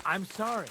I'm sorry.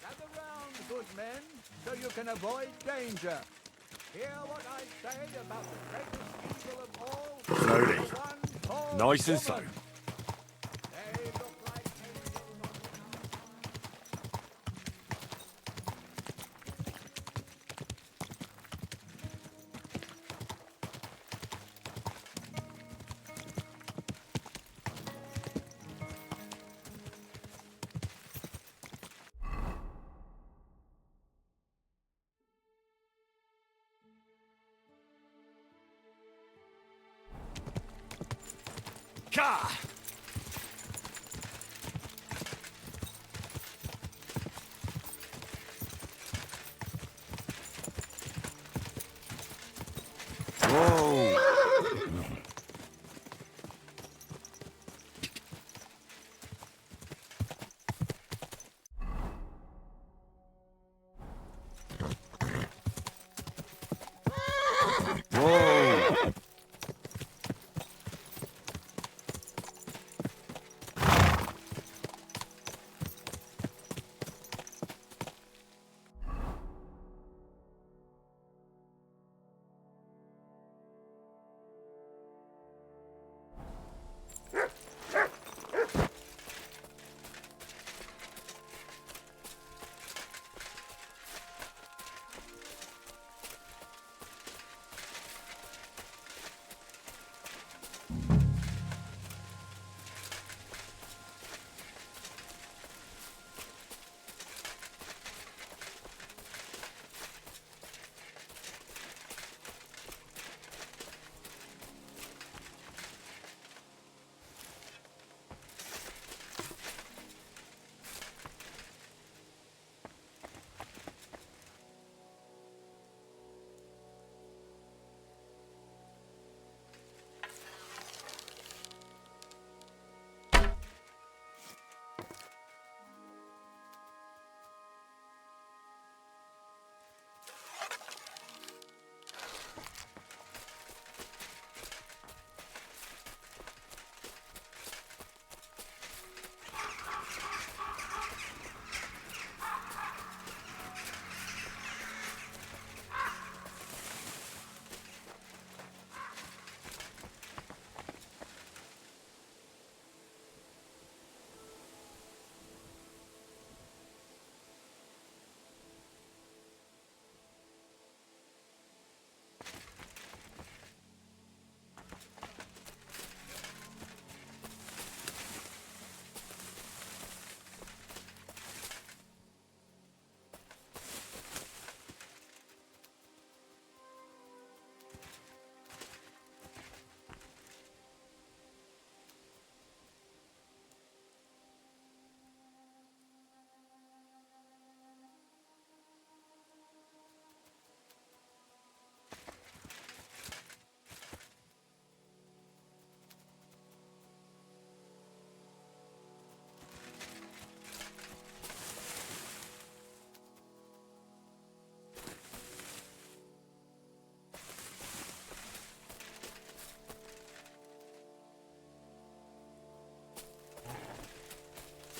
Gather round, good men, so you can avoid danger. Hear what I say about the greatest evil of all. Slowly. The one called Nice and slow. woman. They look like angels on Ka! Whoa! Whoa!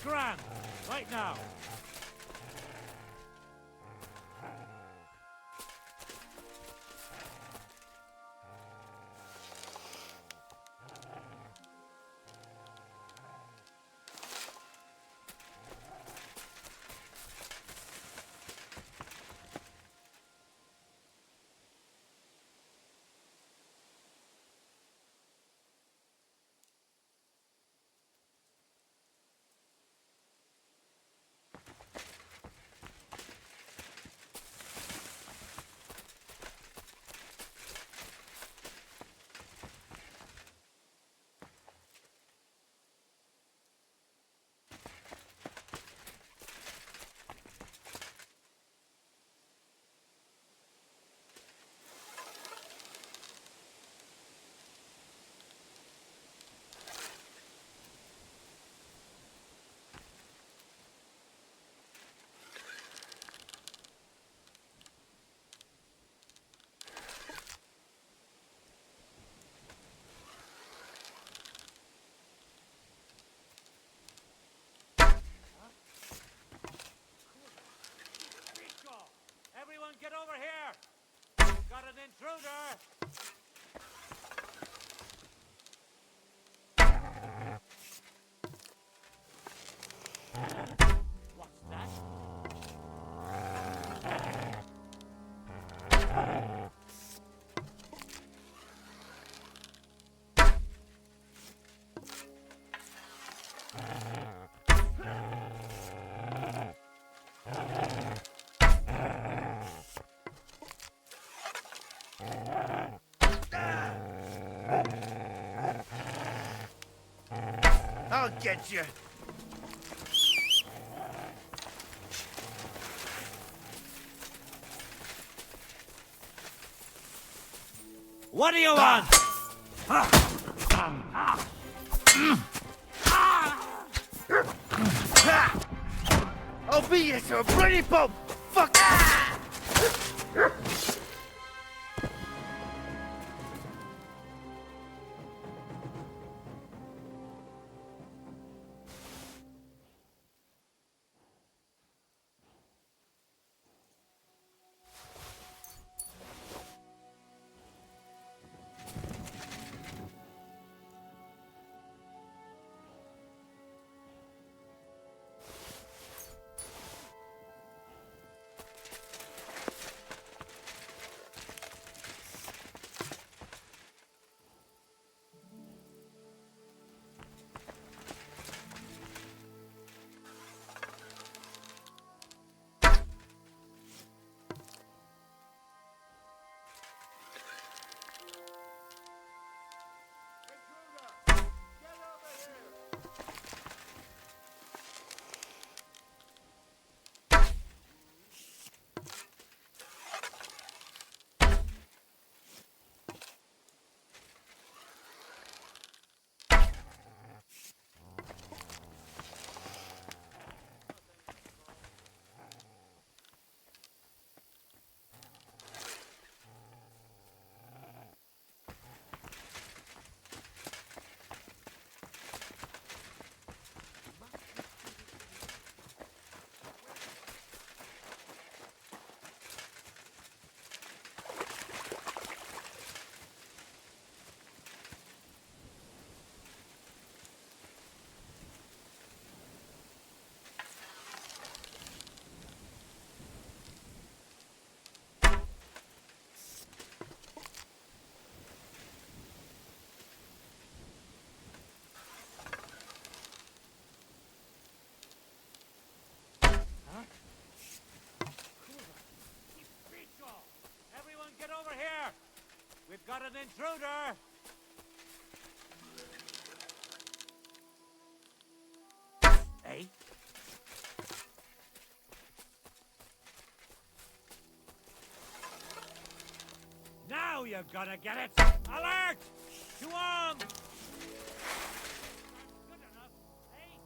grand. Right now. Everyone get over here! We've got an intruder! What's that? I'll get you. What do you want? I'll beat you to a bloody pulp! Fuck! Get over here! We've got an intruder! Hey? Now you're gonna get it! Alert! To arm! Good enough, hey?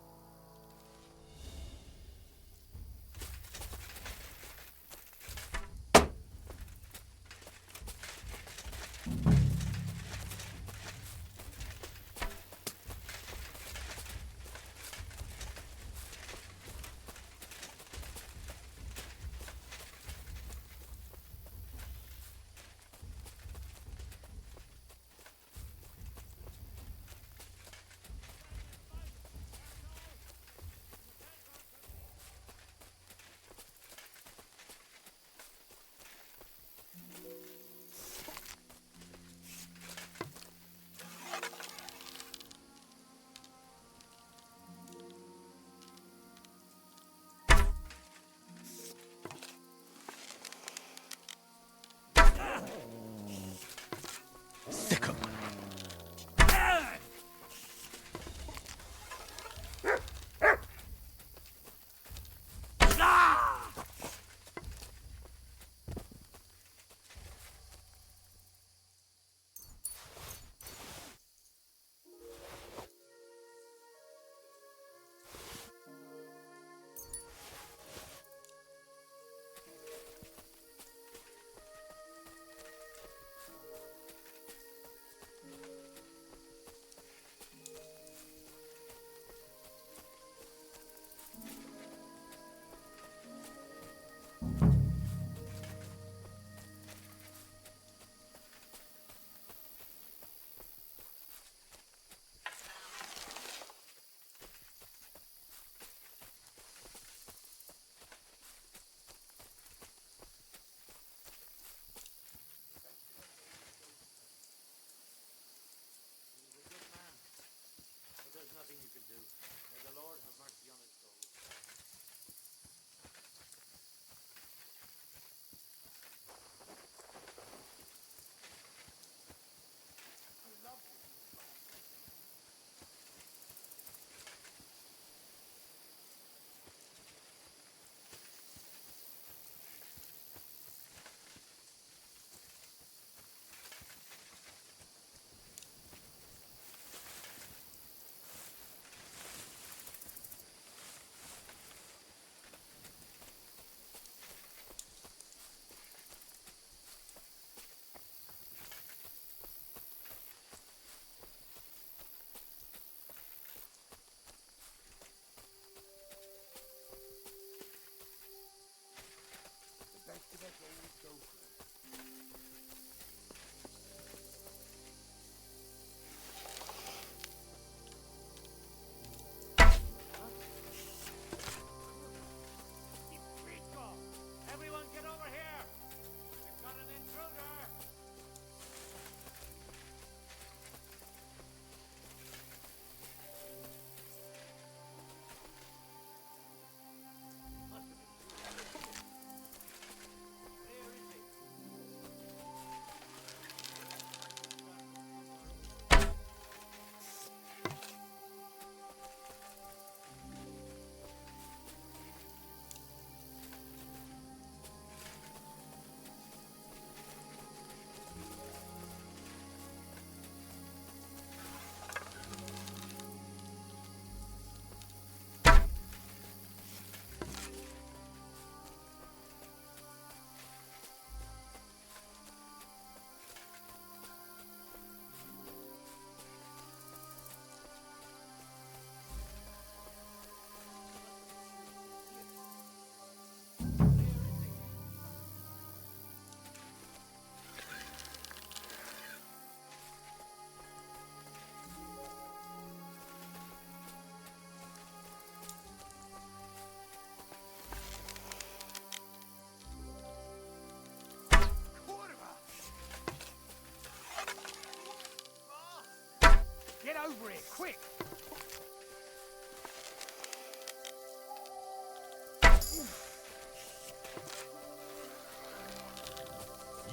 way, quick!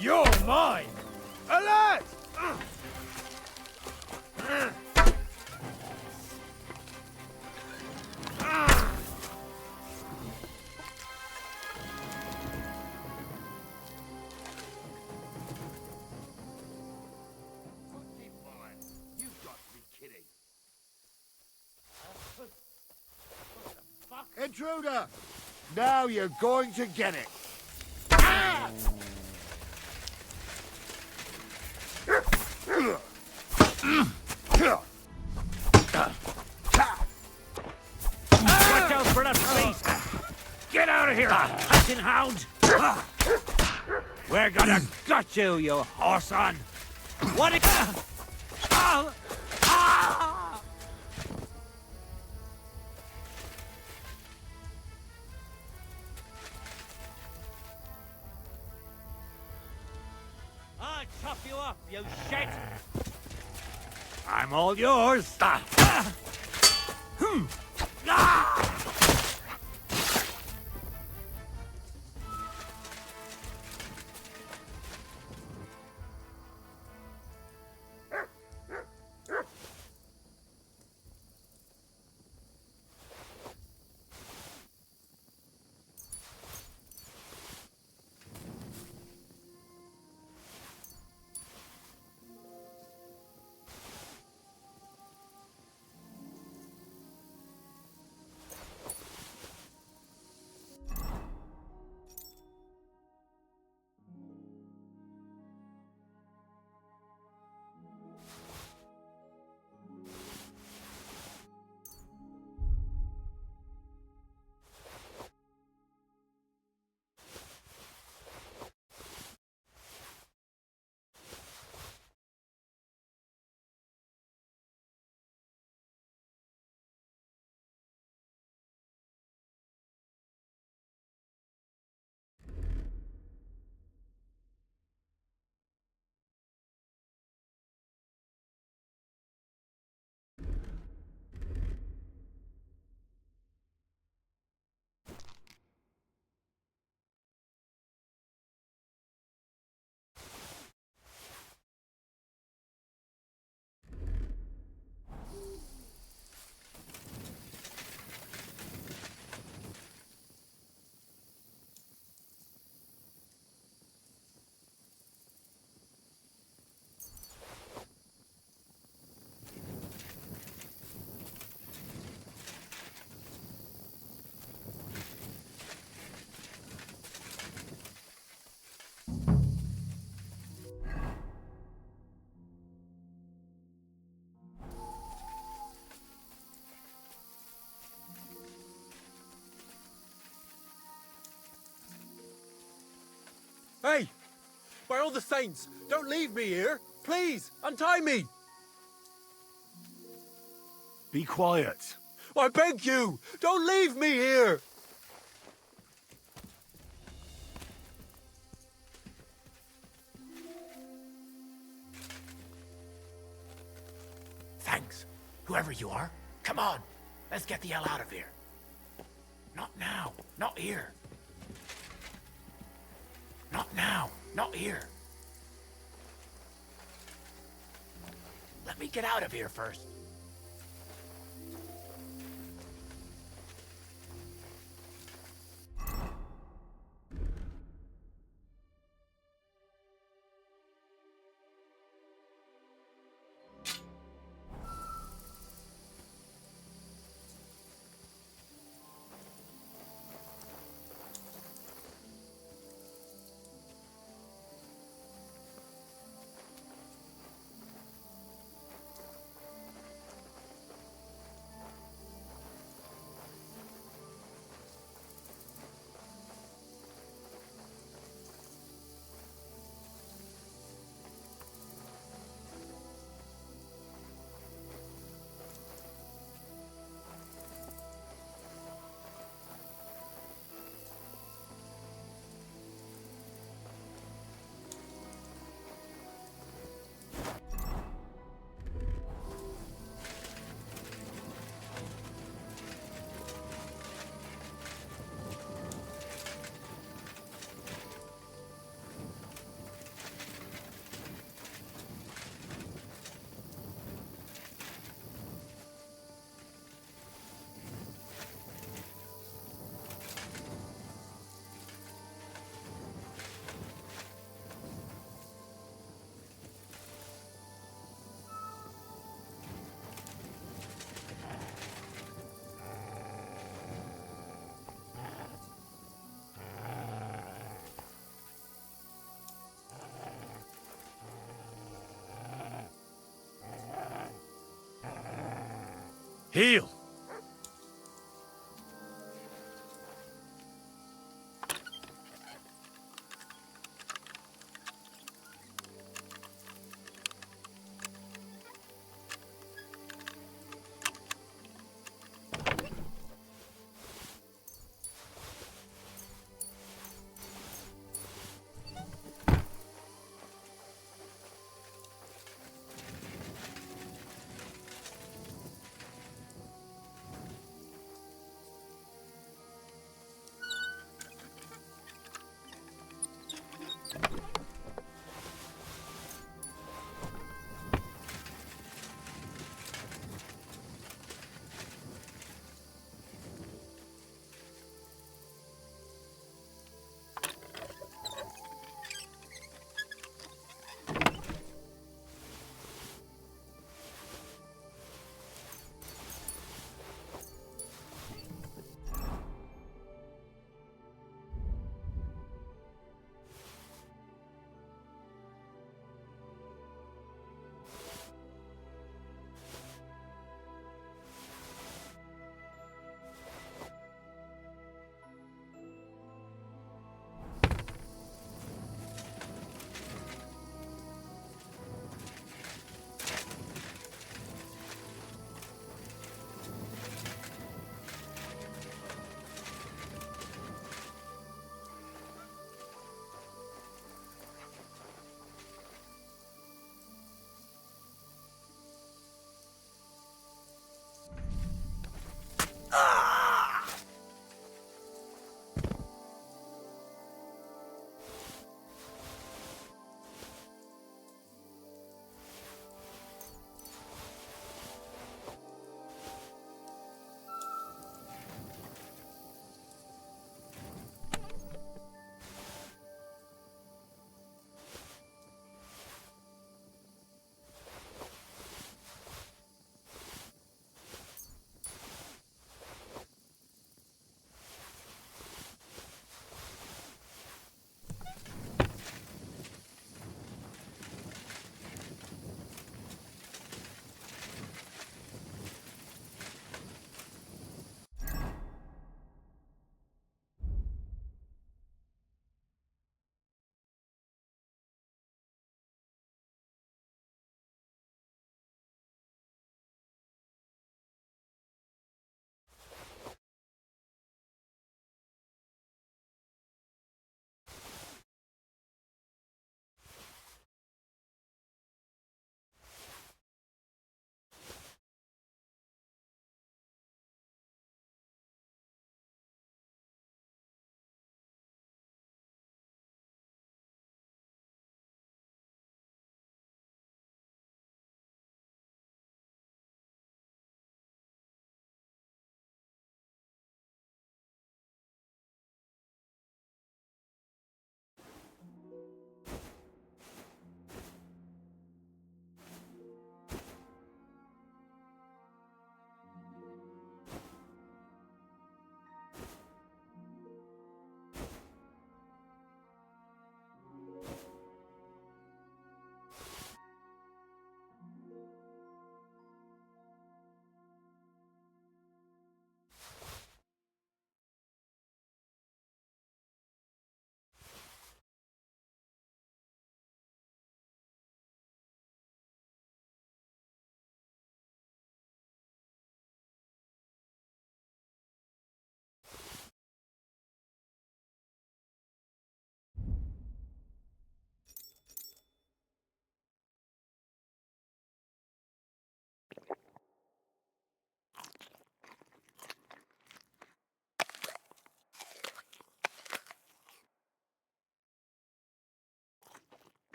You're mine! Alert! You've got to be kidding. Intruder! Now you're going to get it! Watch out for that face! Get out of here, hunting hound! We're gonna gut you, you horse on! What? I'll chop you up, you shit! I'm all yours! Hey! By all the saints, don't leave me here! Please, untie me! Be quiet. I beg you! Don't leave me here! Thanks, whoever you are. Come on, let's get the hell out of here. Not now, not here. Not now, not here. Let me get out of here first. Heal.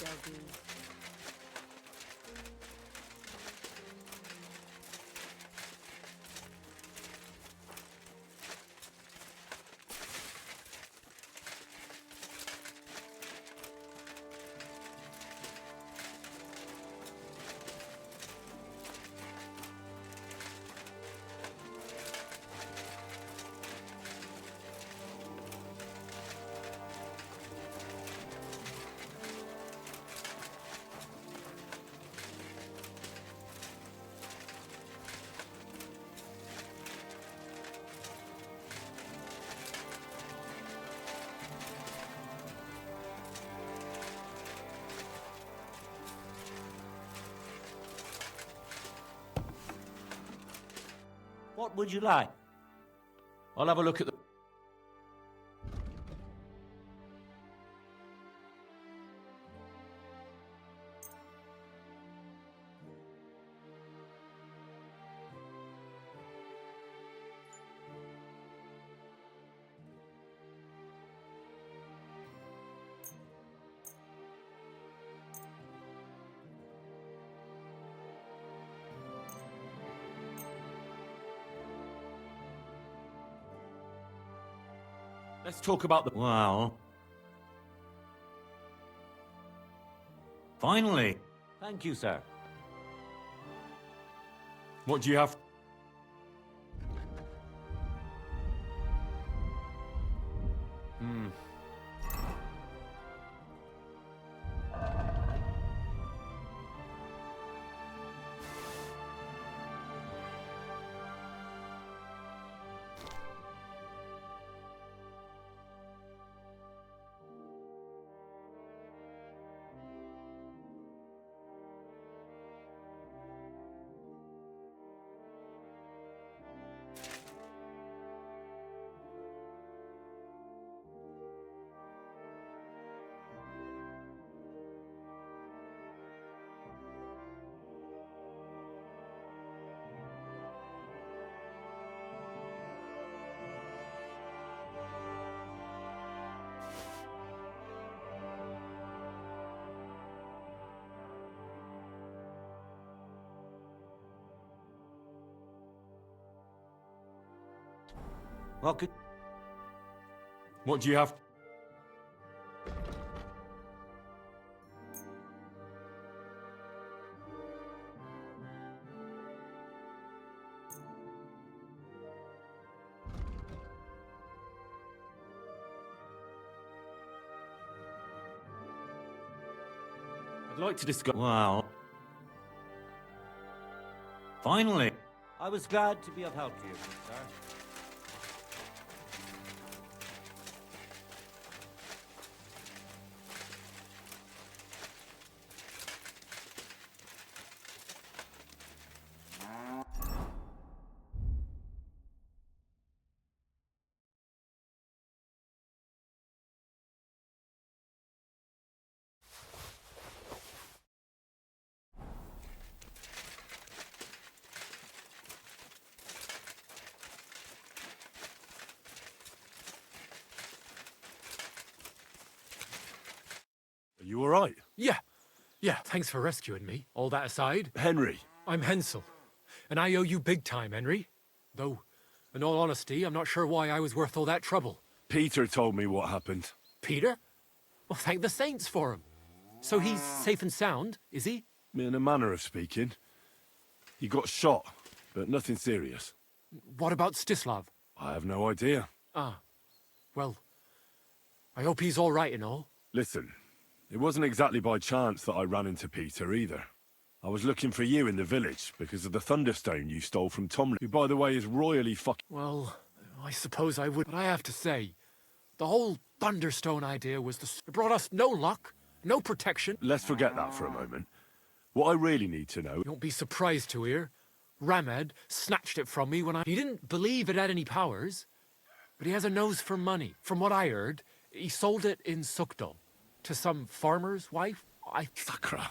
shall be. What would you like? I'll have a look at the... Let's talk about the... Well... Finally! Thank you, sir. What do you have? What could... What do you have? I'd like to discuss... Well... Finally! I was glad to be of help to you, sir. Are you all right? Yeah, thanks for rescuing me. All that aside, Henry. I'm Hensel, and I owe you big time, Henry. Though, in all honesty, I'm not sure why I was worth all that trouble. Peter told me what happened. Peter? Well, thank the saints for him. So he's safe and sound, is he? In a manner of speaking. He got shot, but nothing serious. What about Stislav? I have no idea. Ah, well, I hope he's all right and all. Listen, it wasn't exactly by chance that I ran into Peter either. I was looking for you in the village because of the thunderstone you stole from Tomlin, who, by the way, is royally fucking... Well, I suppose I would, but I have to say, the whole Thunderstone idea was it brought us no luck, no protection. Let's forget that for a moment. What I really need to know... You won't be surprised to hear. Ramed snatched it from me when He didn't believe it had any powers, but he has a nose for money. From what I heard, he sold it in Sukdal to some farmer's wife. Sakra.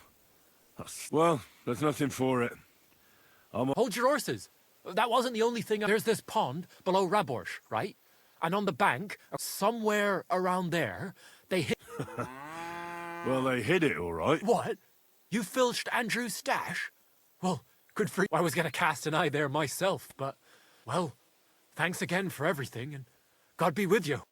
Well, there's nothing for it. Hold your horses. That wasn't the only thing. There's this pond below Raborsh, right? And on the bank, somewhere around there, they hid... Well, they hid it all right. What? You filched Andrew's stash? Well, good for you. I was going to cast an eye there myself, but, well, thanks again for everything, and God be with you.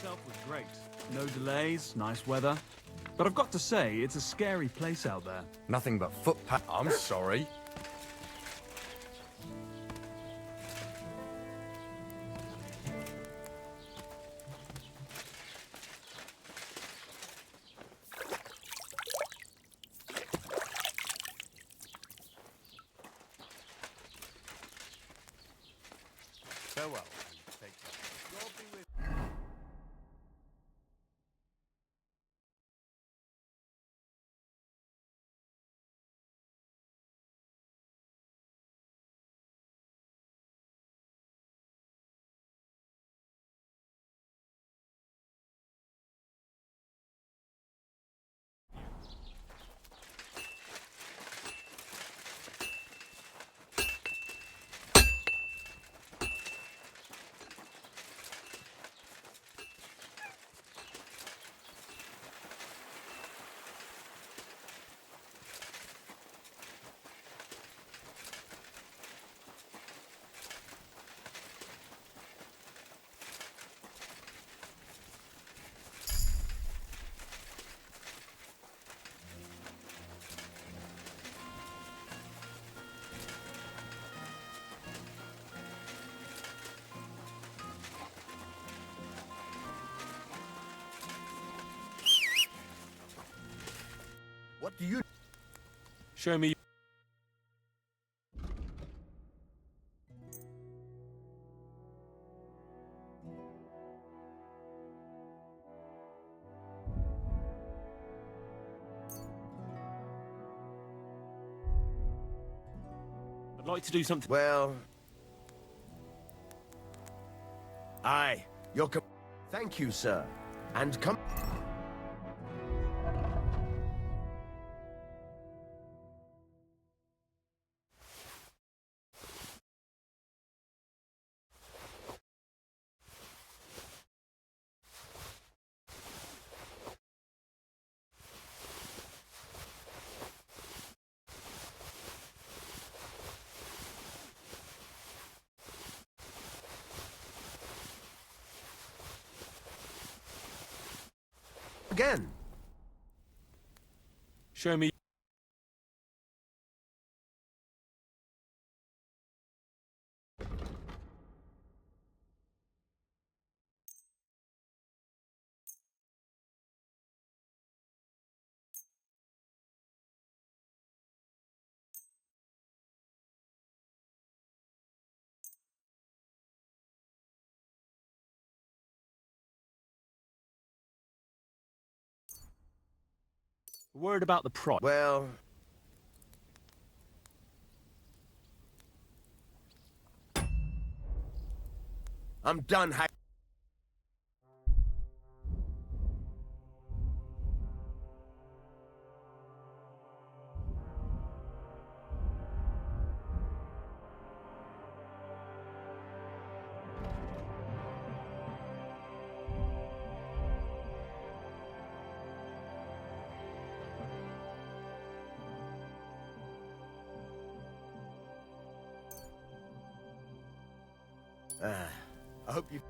itself was great. No delays, nice weather. But I've got to say, it's a scary place out there. Nothing but footpath. I'm sorry. Farewell. Take care. What do you... Show me. I'd like to do something. Well... Aye, you're Thank you, sir. And come... Again. Show me. A word about the price. Well... I'm done I hope you...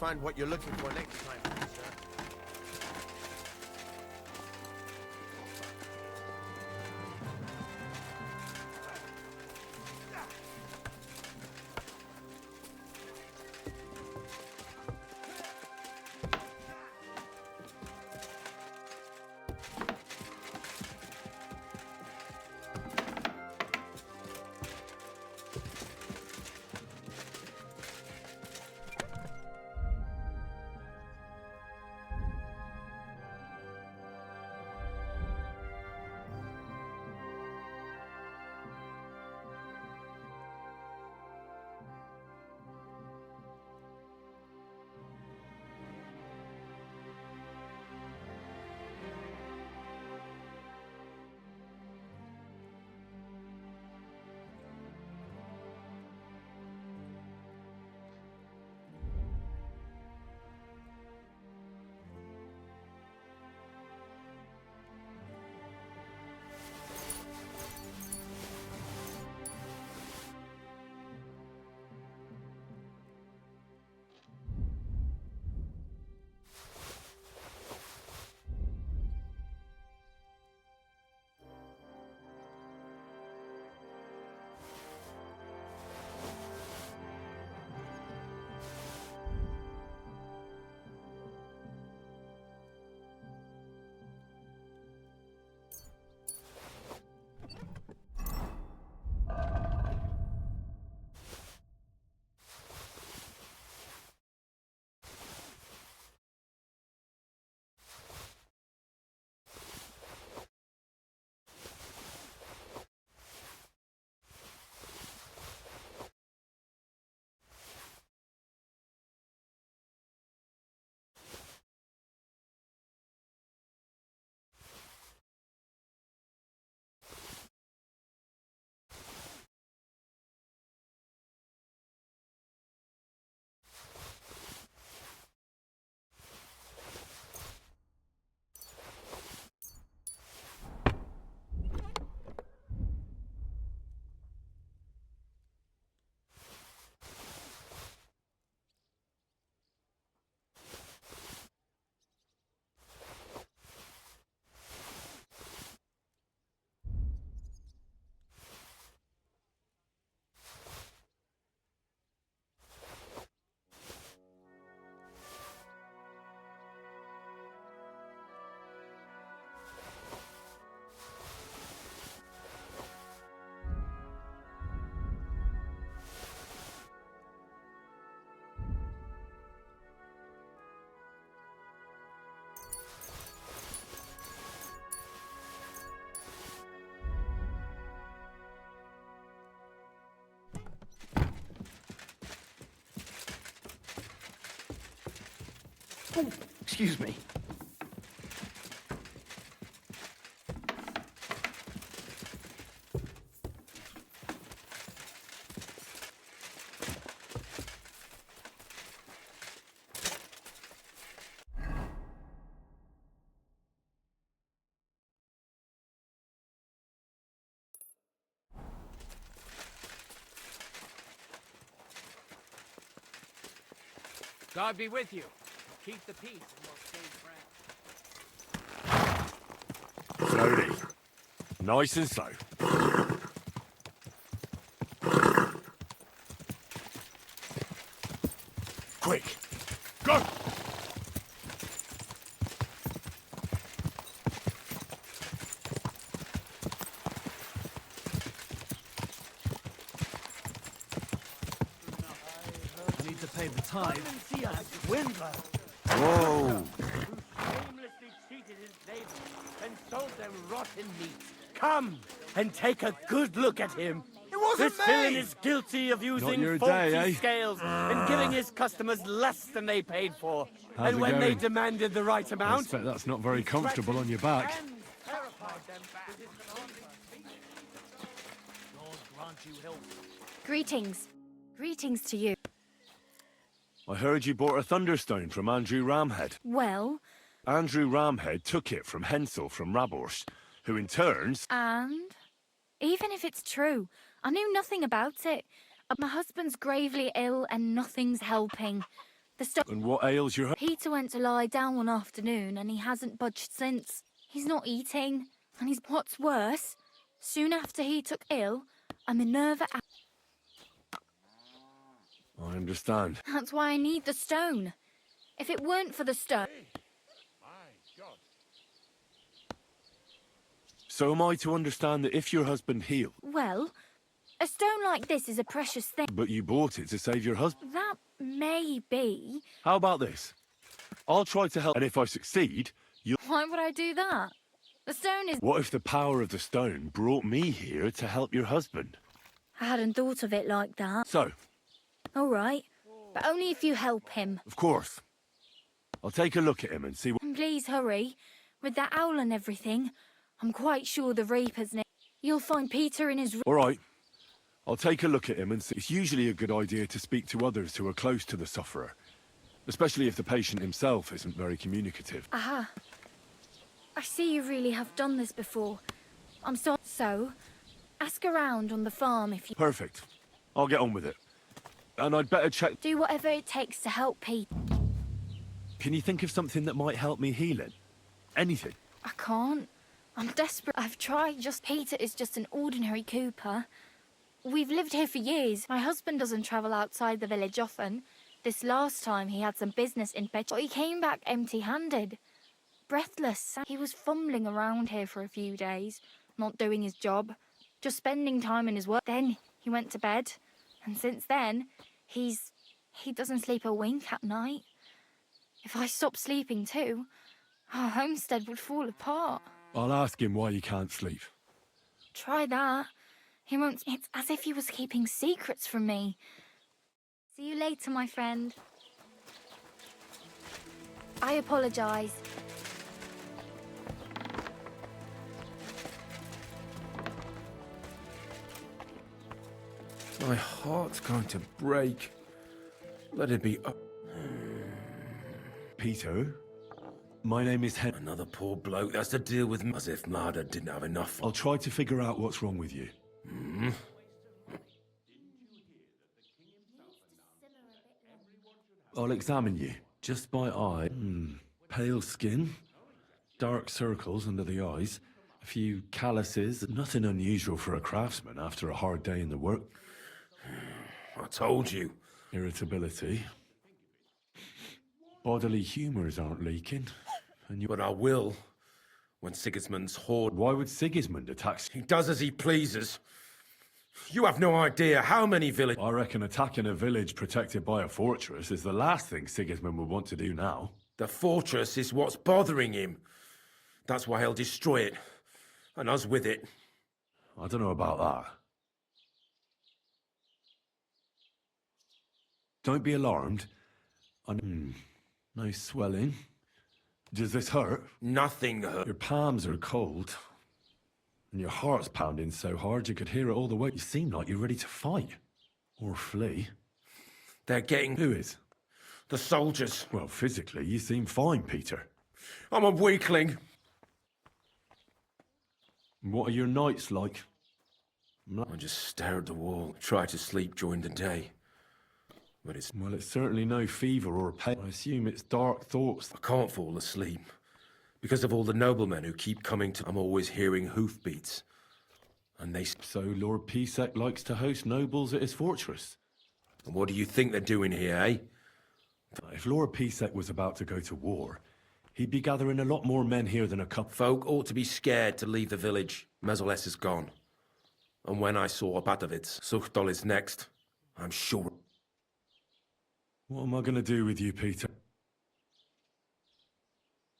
Find what you're looking for next time, sir. Oh, excuse me. God be with you. Keep the peace and we'll stay friends. Slowly. Nice and slow. Quick. Go! I need to pay the tithe. Whoa! Shamelessly cheated his neighbors and sold them rotten meat. Come and take a good look at him. This villain is guilty of using your faulty day, eh? scales and giving his customers less than they paid for. How's and it when they going? demanded the right I amount, expect that's not very comfortable on your back. And terrified them with his commanding speech. God grant you help. Greetings. Greetings to you. I heard you bought a thunderstone from Andrew Ramhead. Well, Andrew Ramhead took it from Hensel from Raborst, who in turn... and? Even if it's true, I knew nothing about it. My husband's gravely ill and nothing's helping. The stuff... And what ails your... Peter went to lie down one afternoon and he hasn't budged since. He's not eating. And he's... What's worse, soon after he took ill, a Minerva... I understand. That's why I need the stone. If it weren't for the stone... So am I to understand that if your husband healed, Well, a stone like this is a precious thing. but you bought it to save your husband? That may be. How about this? I'll try to help, and if I succeed, you'll... Why would I do that? The stone is... What if the power of the stone brought me here to help your husband? I hadn't thought of it like that. So, All right, but only if you help him. of course, I'll take a look at him and see what... And please hurry. With that owl and everything, I'm quite sure the Reaper's name. You'll find Peter in his... All right, I'll take a look at him and see. It's usually a good idea to speak to others who are close to the sufferer, especially if the patient himself isn't very communicative. Aha. I see you really have done this before. I'm sorry. So, ask around on the farm if you... Perfect. I'll get on with it. And I'd better check... Do whatever it takes to help Pete. Can you think of something that might help me heal it? Anything? I can't. I'm desperate. I've tried. Peter is just an ordinary cooper. We've lived here for years. My husband doesn't travel outside the village often. This last time he had some business in bed, but he came back empty-handed. Breathless. He was fumbling around here for a few days, not doing his job, just spending time in his work. Then he went to bed, and since then, he doesn't sleep a wink at night. If I stopped sleeping too, our homestead would fall apart. I'll ask him why he can't sleep. Try that. He won't... It's as if he was keeping secrets from me. See you later, my friend. I apologise. My heart's going to break. Let it be up. Peter, my name is Hen... Another poor bloke that's to deal with me as if Marder didn't have enough. I'll try to figure out what's wrong with you. I'll examine you, just by eye. Pale skin, dark circles under the eyes, a few calluses, nothing unusual for a craftsman after a hard day in the work. I told you. Irritability. Bodily humours aren't leaking. And you... But I will, when Sigismund's horde... Why would Sigismund attack... He does as he pleases. You have no idea how many villages... I reckon attacking a village protected by a fortress is the last thing Sigismund would want to do now. The fortress is what's bothering him. That's why he'll destroy it. And us with it. I don't know about that. Don't be alarmed. No swelling. Does this hurt? Nothing hurt. Your palms are cold. And your heart's pounding so hard you could hear it all the way. You seem like you're ready to fight. Or flee. They're getting... Who is? The soldiers. Well, physically, you seem fine, Peter. I'm a weakling. What are your nights like? I just stare at the wall, try to sleep during the day. But it's... Well, it's certainly no fever or pain. I assume it's dark thoughts. I can't fall asleep. Because of all the noblemen who keep coming to... I'm always hearing hoofbeats. And they... So Lord Pisek likes to host nobles at his fortress? And what do you think they're doing here, eh? If Lord Pisek was about to go to war, he'd be gathering a lot more men here than a couple. Folk ought to be scared to leave the village. Mezoles is gone. And when I saw Obadovitz, Suchdol is next. I'm sure... What am I going to do with you, Peter?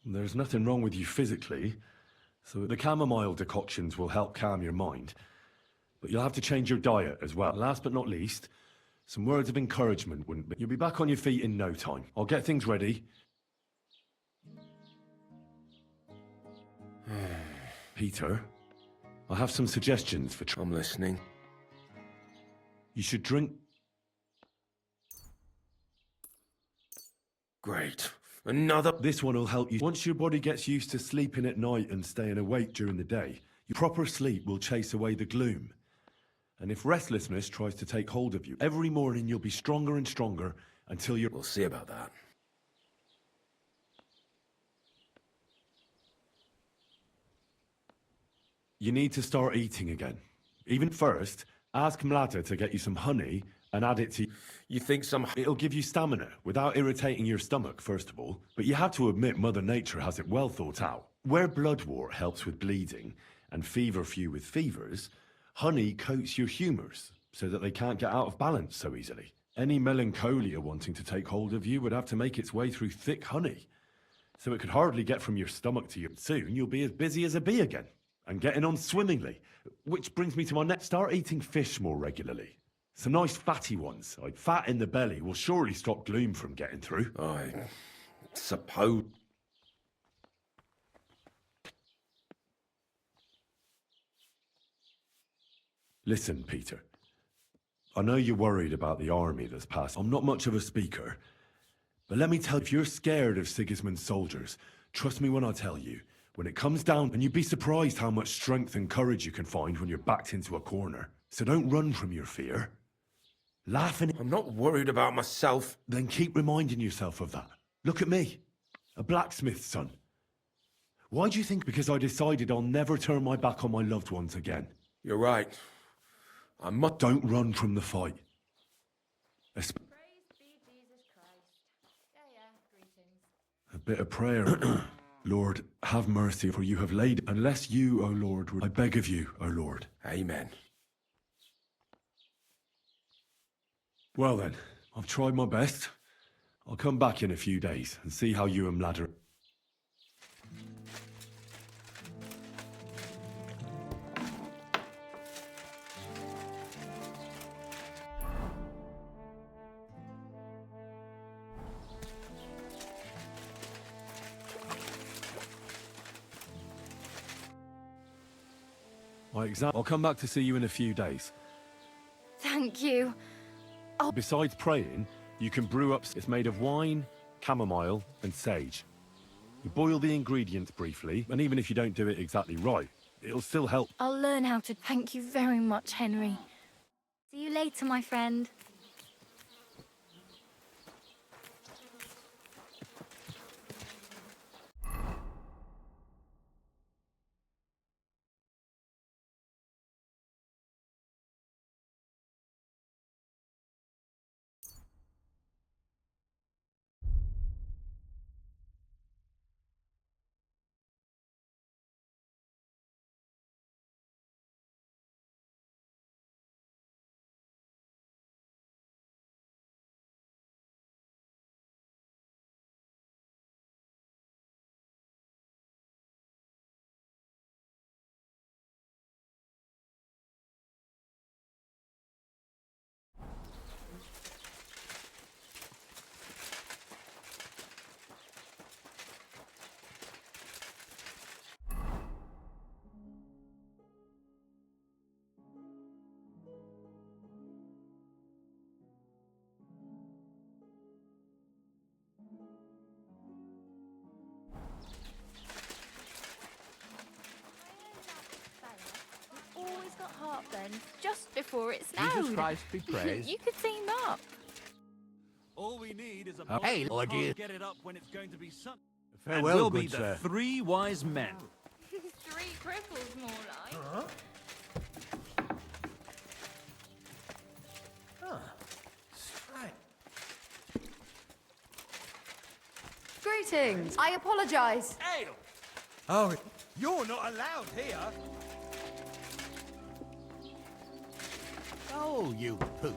There's nothing wrong with you physically, so the chamomile decoctions will help calm your mind. But you'll have to change your diet as well. Last but not least, some words of encouragement wouldn't be... You'll be back on your feet in no time. I'll get things ready. Peter, I have some suggestions for... I'm listening. You should drink... Great. Another... This one will help you. Once your body gets used to sleeping at night and staying awake during the day, your proper sleep will chase away the gloom. And if restlessness tries to take hold of you, every morning you'll be stronger and stronger until you're... We'll see about that. You need to start eating again. Even first, ask Mlada to get you some honey and add it to... You think some... It'll give you stamina, without irritating your stomach, first of all. But you have to admit Mother Nature has it well thought out. Where bloodwort helps with bleeding, and feverfew with fevers, honey coats your humours, so that they can't get out of balance so easily. Any melancholia wanting to take hold of you would have to make its way through thick honey. So it could hardly get from your stomach to you. Soon you'll be as busy as a bee again, and getting on swimmingly. Which brings me to my next... Start eating fish more regularly. Some nice fatty ones. Like fat in the belly will surely stop gloom from getting through. I suppose... Listen, Peter. I know you're worried about the army that's passed. I'm not much of a speaker. But let me tell you, if you're scared of Sigismund's soldiers, trust me when I tell you, when it comes down, and you'd be surprised how much strength and courage you can find when you're backed into a corner. So don't run from your fear. Laughing... I'm not worried about myself. Then keep reminding yourself of that. Look at me. A blacksmith's son. Why do you think? Because I decided I'll never turn my back on my loved ones again. You're right. I'm not... Don't run from the fight. Praise be Jesus Christ. Greetings. A bit of prayer. Lord, have mercy, for you have laid... Unless you, O Lord, I beg of you, O Lord. Amen. Well then, I've tried my best. I'll come back in a few days and see how you and Mlada... I'll come back to see you in a few days. Thank you. Besides praying, you can brew up... It's made of wine, chamomile, and sage. You boil the ingredients briefly, and even if you don't do it exactly right, it'll still help. I'll learn how to... Thank you very much, Henry. See you later, my friend. island just before it snowed. Jesus Christ be praised. You could team up. All we need is a Oh, hey, boat Lord, that you- can't get it up when it's going to be sun. Farewell, and we'll good be the sir. 3 wise men. 3 cripples, more like. Greetings. I apologize. Oh, you're not allowed here. Oh, you pooch.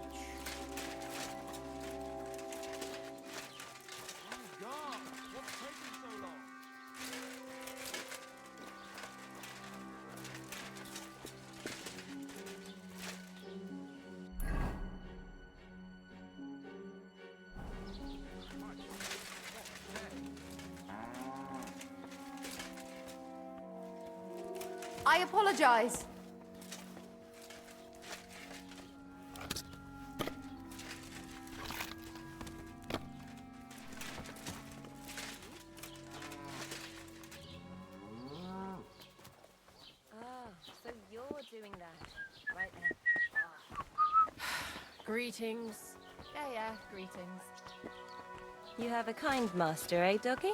I apologize. So you're doing that, right then? Greetings. Yeah, greetings. You have a kind master, eh, doggy?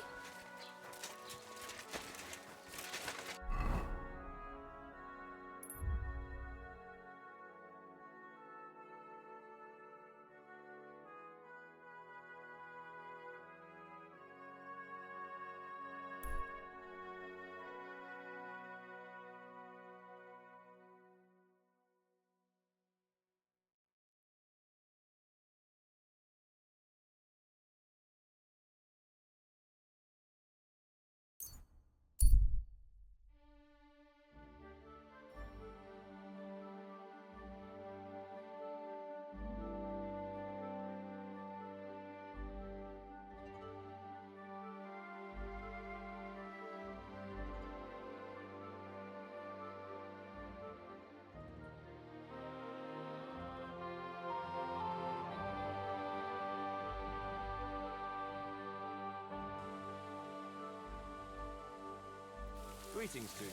Greetings to you.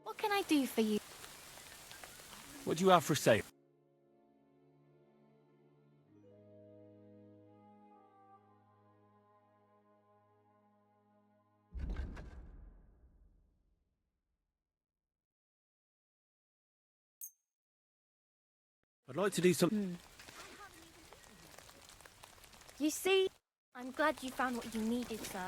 What can I do for you? What do you have for sale? I'd like to do something. You see, I'm glad you found what you needed, sir.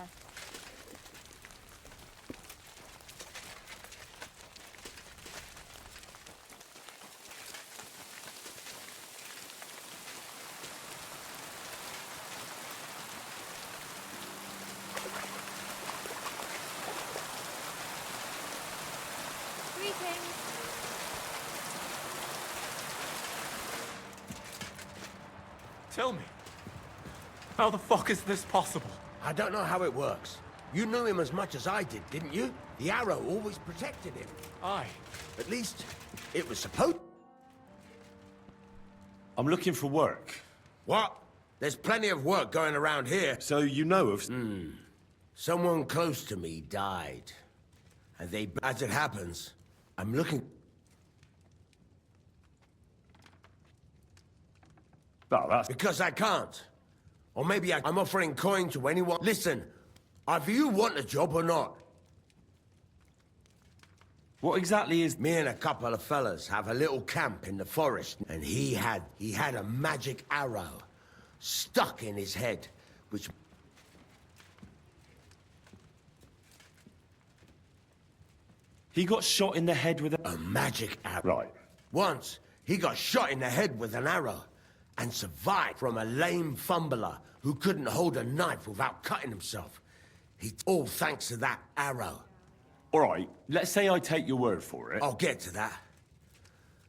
Greetings. Tell me, how the fuck is this possible? I don't know how it works. You knew him as much as I did, didn't you? The arrow always protected him. Aye. At least, it was supposed... I'm looking for work. What? There's plenty of work going around here. So you know of... Someone close to me died. And they... As it happens, I'm looking... Oh, that's... Because I can't. Or maybe I'm offering coin to anyone. Listen, either you want a job or not. What exactly is... Me and a couple of fellas have a little camp in the forest, and he had a magic arrow stuck in his head, which... He got shot in the head with A magic arrow. Right. Once, he got shot in the head with an arrow and survived from a lame fumbler who couldn't hold a knife without cutting himself. All thanks to that arrow. All right, let's say I take your word for it. I'll get to that.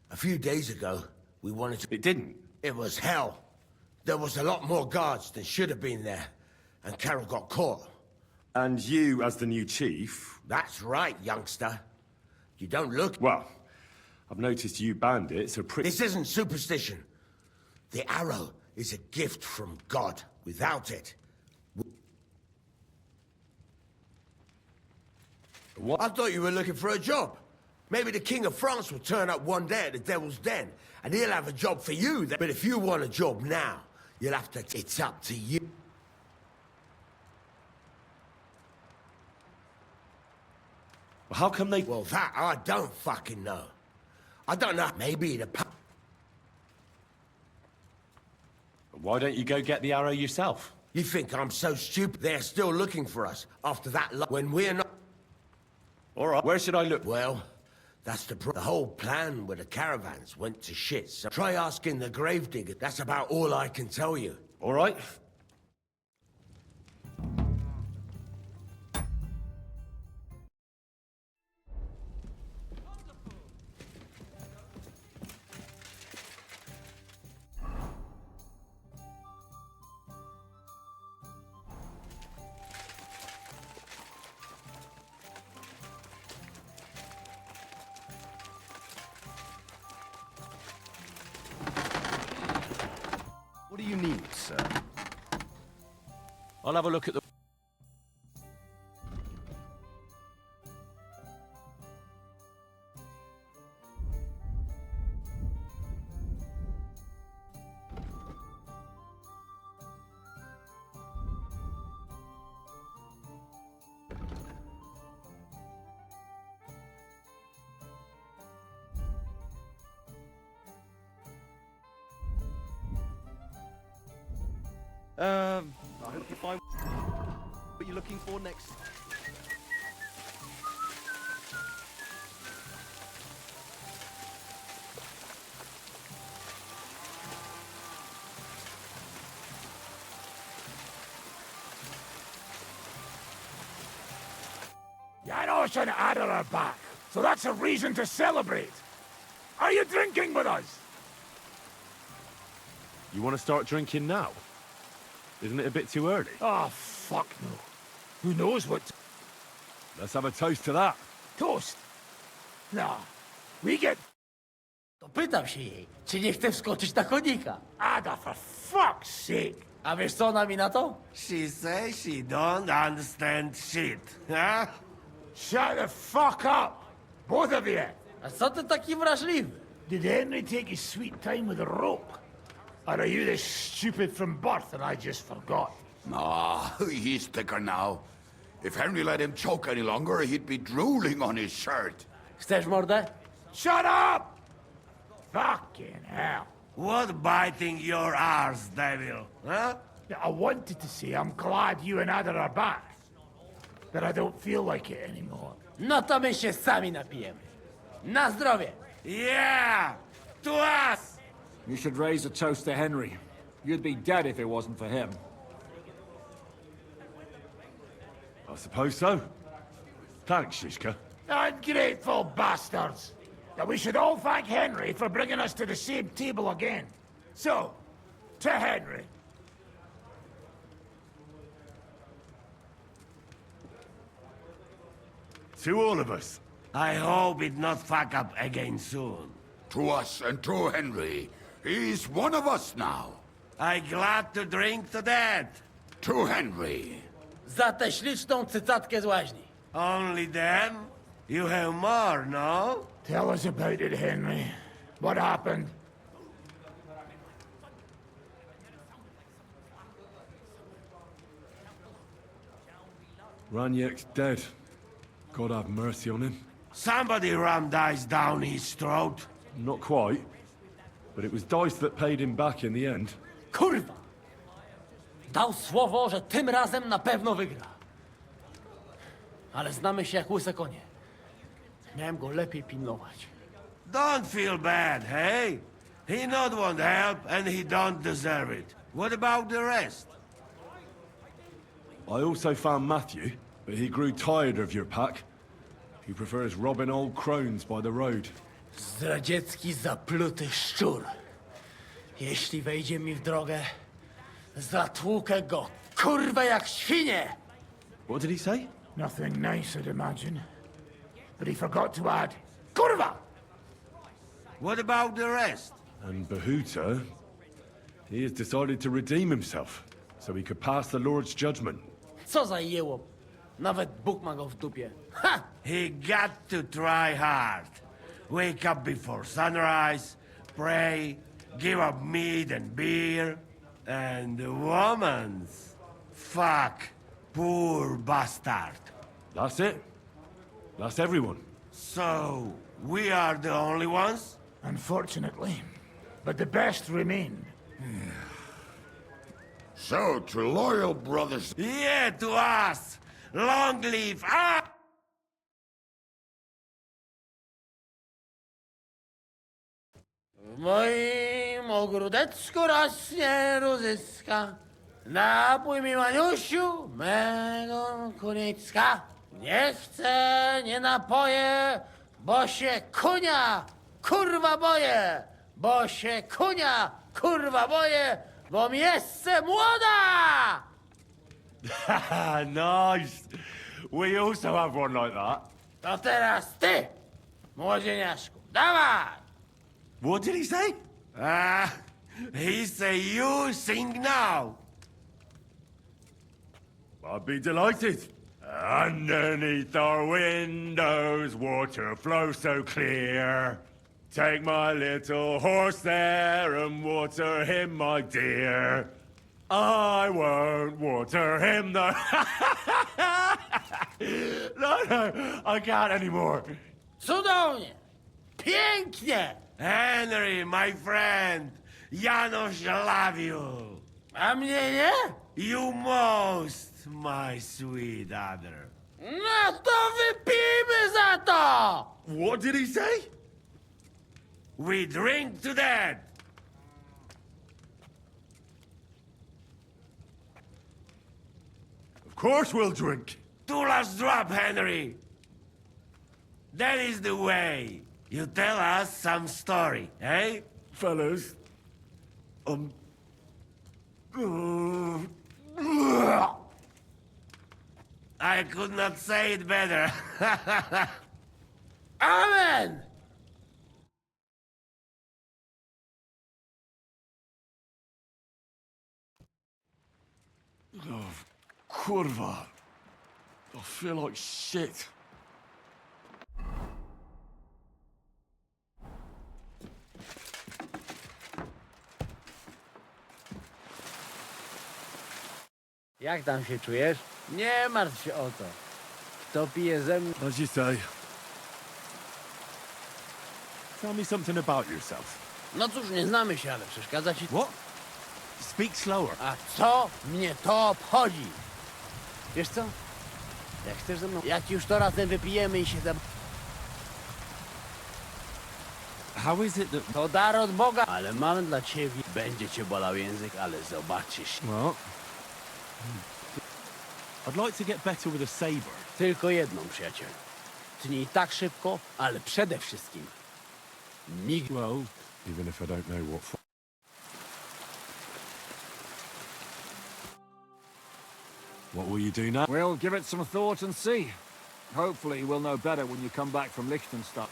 A few days ago, we wanted to... It didn't. It was hell. There was a lot more guards than should have been there, and Carol got caught. And you, as the new chief... That's right, youngster. You don't look... Well, I've noticed you bandits are pretty... This isn't superstition. The arrow is a gift from God. Without it... What? I thought you were looking for a job. Maybe the King of France will turn up one day at the Devil's Den, and he'll have a job for you. But if you want a job now, you'll have to... It's up to you. How come they... Well, that I don't fucking know. I don't know. Maybe the... Why don't you go get the arrow yourself? You think I'm so stupid? They're still looking for us after that when we're not... All right, where should I look? Well, that's the whole plan with the caravans went to shit. So try asking the gravedigger. That's about all I can tell you. All right. What do you need, sir? I'll have a look at the... I hope you find what you're looking for next. Janos and Ada are back, so that's a reason to celebrate. Are you drinking with us? You want to start drinking now? Isn't it a bit too early? Oh, fuck no. Who knows what... Let's have a toast to that. Toast? Nah, we get... Pytam się jej, czy nie chce wskoczyć na konika. Ada, for fuck's sake! A wiesz co ona mi na to? She says she don't understand shit, huh? Shut the fuck up! Both of you! A co ty taki wrażliwy? Did Henry take his sweet time with a rope? Or are you this stupid from birth and I just forgot? Ah, he's thicker now. If Henry let him choke any longer, he'd be drooling on his shirt. Chcesz mordę? Shut up! Fucking hell. What biting your arse, devil, huh? I wanted to say I'm glad you and Ada are back. But I don't feel like it anymore. No to my się sami napijemy. Na zdrowie! Yeah! To us! You should raise a toast to Henry. You'd be dead if it wasn't for him. I suppose so. Thanks, Shishka. Ungrateful bastards! That we should all thank Henry for bringing us to the same table again. So, to Henry. To all of us. I hope it not fuck up again soon. To us and to Henry. He's one of us now. I glad to drink to that. To Henry. Za tę śliczną cycatkę z łaźni. Only them? You have more, no? Tell us about it, Henry. What happened? Raniek's dead. God have mercy on him. Somebody rammed dice down his throat. Not quite. But it was dice that paid him back in the end. Kurwa! Dał słowo, że tym razem na pewno wygra. Ale znamy się jak łyse konie. Miałem go lepiej pilnować. Don't feel bad, hey? He not want help, and he don't deserve it. What about the rest? I also found Matthew, but he grew tired of your pack. He prefers robbing old crones by the road. Zdradziecki, zapluty szczur. Jeśli wejdzie mi w drogę, zatłukę go, kurwa, jak świnie! What did he say? Nothing nice, I'd imagine. But he forgot to add, kurwa! What about the rest? And Bahuta, he has decided to redeem himself, so he could pass the Lord's judgment. Co za jełop. Nawet Bóg ma go w dupie. Ha! He got to try hard. Wake up before sunrise, pray, give up meat and beer, and the woman's. Fuck, poor bastard. That's it. That's everyone. So, we are the only ones? Unfortunately. But the best remain. So, to loyal brothers... Yeah, to us! Long live us! W moim ogródeczku rośnie różyska. Napój mi, Maniusiu, mego kuniecka. Nie chcę, nie napoję, bo się kunia, kurwa boję. Bo się kunia, kurwa boję, bo miejsce młoda! Nice. We also have one like that. To teraz ty, młodzieniaszku, dawaj! What did he say? He say you sing now. I'd be delighted. Underneath our windows, water flows so clear. Take my little horse there and water him, my dear. I won't water him, though. No, I can't anymore. Cudownie! Pięknie! Henry, my friend, Janusz love you. A mnie nie? You most, my sweet other. No to wypijmy za to! What did he say? We drink to that. Of course we'll drink. Two last drop, Henry. That is the way. You tell us some story, eh? Fellas, I could not say it better. Amen! Oh, kurwa. I feel like shit. Jak tam się czujesz? Nie martw się o to. Kto pije ze mną? As you say. Tell me something about yourself. No cóż, nie znamy się, ale przeszkadza ci... What? Speak slower. A co mnie to obchodzi? Wiesz co? Jak chcesz ze mną... Jak już to razem wypijemy i się za... How is it that... To dar od Boga. Ale mam dla ciebie... Będzie cię bolał język, ale zobaczysz. Well... I'd like to get better with a saber. Tylko jedną, przyjaciel. Tnij tak szybko, ale przede wszystkim... Nigdy... Well, even if I don't know what for... What will you do now? We'll give it some thought and see. Hopefully we'll know better when you come back from Liechtenstein.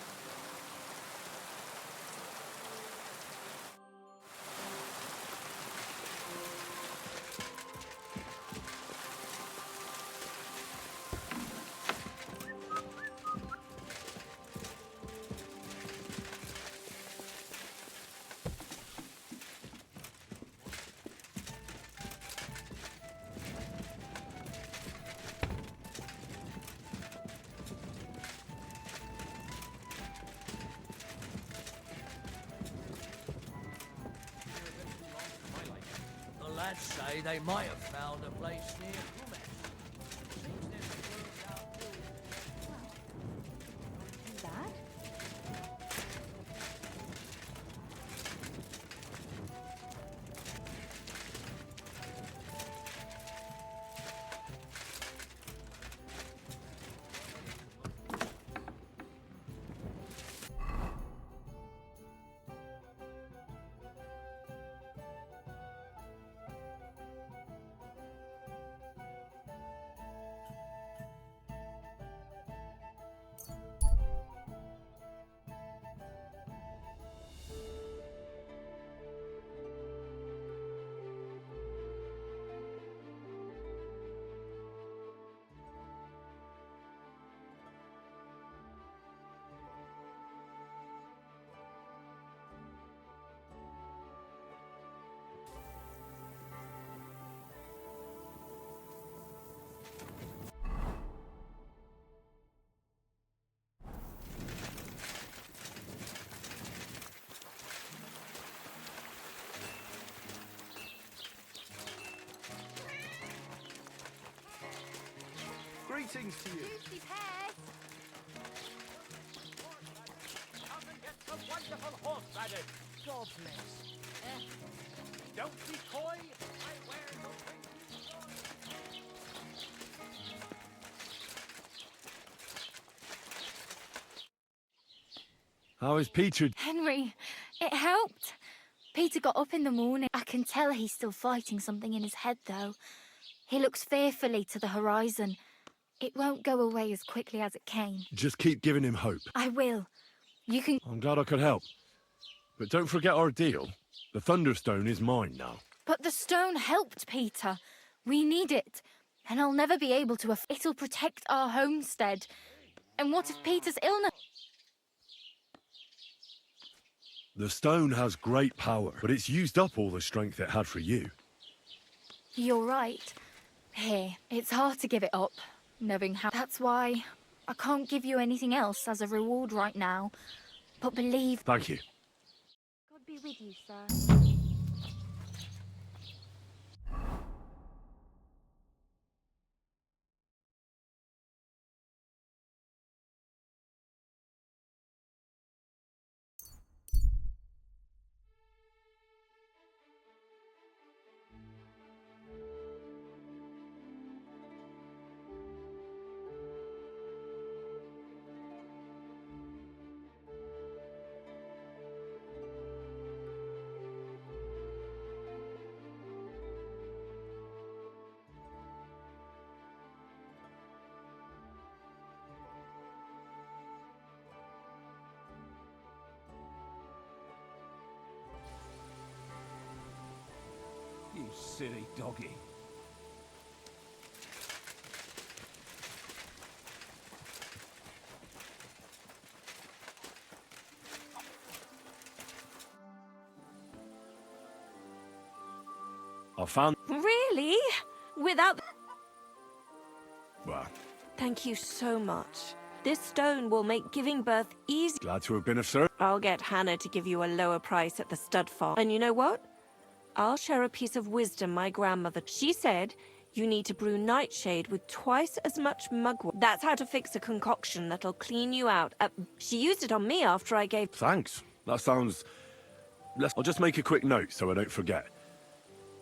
The lads say they might have found a place near Kumes. greetings to you. Juicy pears. Come and get some wonderful horse riding. God bless. Don't be coy. I wear your How is Peter? Henry, it helped. Peter got up in the morning. I can tell he's still fighting something in his head, though. He looks fearfully to the horizon. It won't go away as quickly as it came. Just keep giving him hope. I will. You can... I'm glad I could help. But don't forget our deal. The Thunderstone is mine now. But the stone helped, Peter. We need it. And I'll never be able to... It'll protect our homestead. And what if Peter's illness... The stone has great power, but it's used up all the strength it had for you. You're right. Here, it's hard to give it up, knowing how... That's why I can't give you anything else as a reward right now. But believe... Thank you. God be with you, sir. You silly doggy. I found... Really? Without... Well, Thank you so much. This stone will make giving birth easy. glad to have been of service. I'll get Hannah to give you a lower price at the stud farm. And you know what? I'll share a piece of wisdom my grandmother... She said you need to brew nightshade with twice as much mugwort. That's how to fix a concoction that'll clean you out. She used it on me after I gave... Thanks. That sounds... I'll just make a quick note so I don't forget.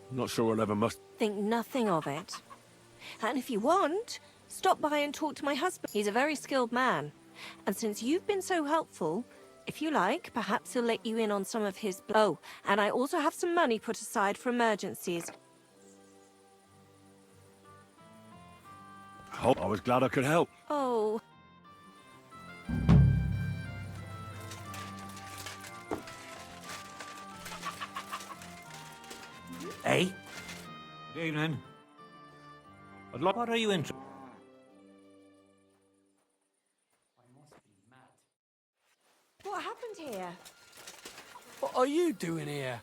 I'm not sure I'll ever must... Think nothing of it. And if you want, stop by and talk to my husband. He's a very skilled man. And since you've been so helpful, if you like, perhaps he'll let you in on some of his... Oh, and I also have some money put aside for emergencies. Oh, I was glad I could help. Oh. Hey? Good evening. What are you interested? What happened here? What are you doing here?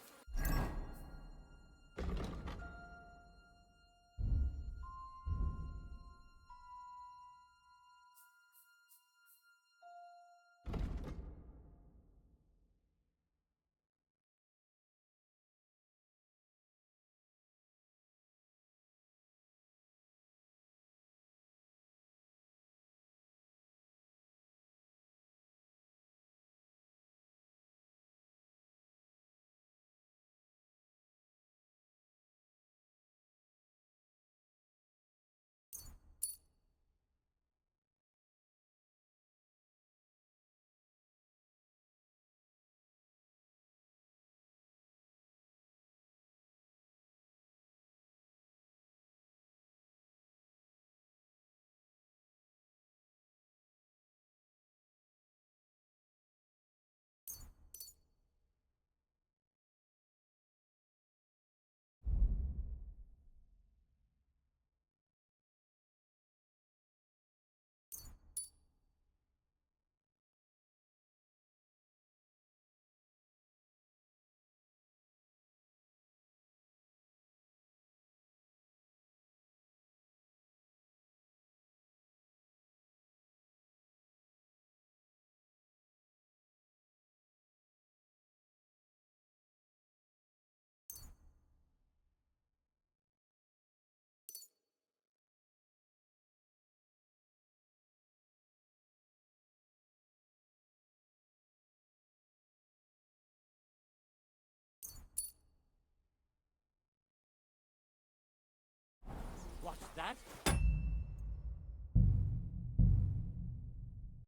that.